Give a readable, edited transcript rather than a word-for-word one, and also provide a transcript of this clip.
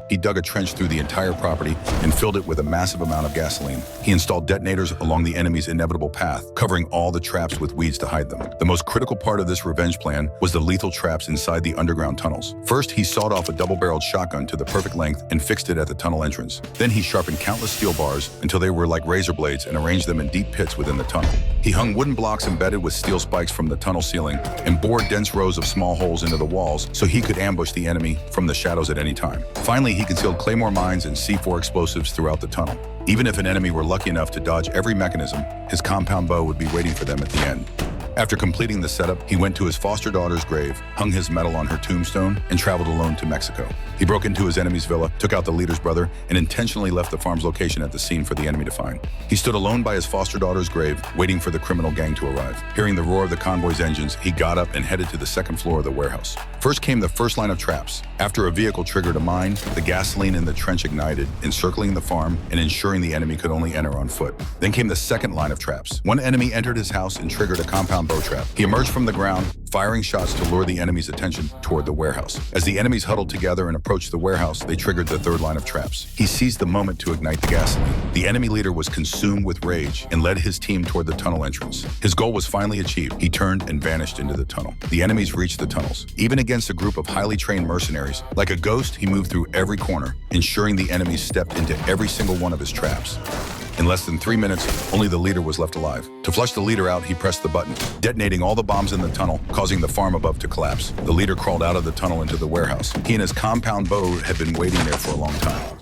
He dug a trench through the entire property and filled it with a massive amount of gasoline. He installed detonators along the enemy's inevitable path, covering all the traps with weeds to hide them. The most critical part of this revenge plan was the lethal traps inside the underground tunnels. First, he sawed off a double-barreled shotgun to the perfect length and fixed it at the tunnel entrance. Then he sharpened countless steel bars until they were like razor blades and arranged them in deep pits within the tunnel. He hung wooden blocks embedded with steel spikes from the tunnel ceiling and bored dense rows of small holes into the walls so he could ambush the enemy from the shadows at any time. Finally, he concealed claymore mines and C4 explosives throughout the tunnel. Even if an enemy were lucky enough to dodge every mechanism, his compound bow would be waiting for them at the end. After completing the setup, he went to his foster daughter's grave, hung his medal on her tombstone, and traveled alone to Mexico. He broke into his enemy's villa, took out the leader's brother, and intentionally left the farm's location at the scene for the enemy to find. He stood alone by his foster daughter's grave, waiting for the criminal gang to arrive. Hearing the roar of the convoy's engines, he got up and headed to the second floor of the warehouse. First came the first line of traps. After a vehicle triggered a mine, the gasoline in the trench ignited, encircling the farm and ensuring the enemy could only enter on foot. Then came the second line of traps. One enemy entered his house and triggered a compound bow trap. He emerged from the ground, firing shots to lure the enemy's attention toward the warehouse. As the enemies huddled together and approached the warehouse, they triggered the third line of traps. He seized the moment to ignite the gasoline. The enemy leader was consumed with rage and led his team toward the tunnel entrance. His goal was finally achieved. He turned and vanished into the tunnel. The enemies reached the tunnels. Even against a group of highly trained mercenaries, like a ghost, he moved through every corner, ensuring the enemies stepped into every single one of his traps. In less than 3 minutes, only the leader was left alive. To flush the leader out, he pressed the button, detonating all the bombs in the tunnel, causing the farm above to collapse. The leader crawled out of the tunnel into the warehouse. He and his compound bow had been waiting there for a long time.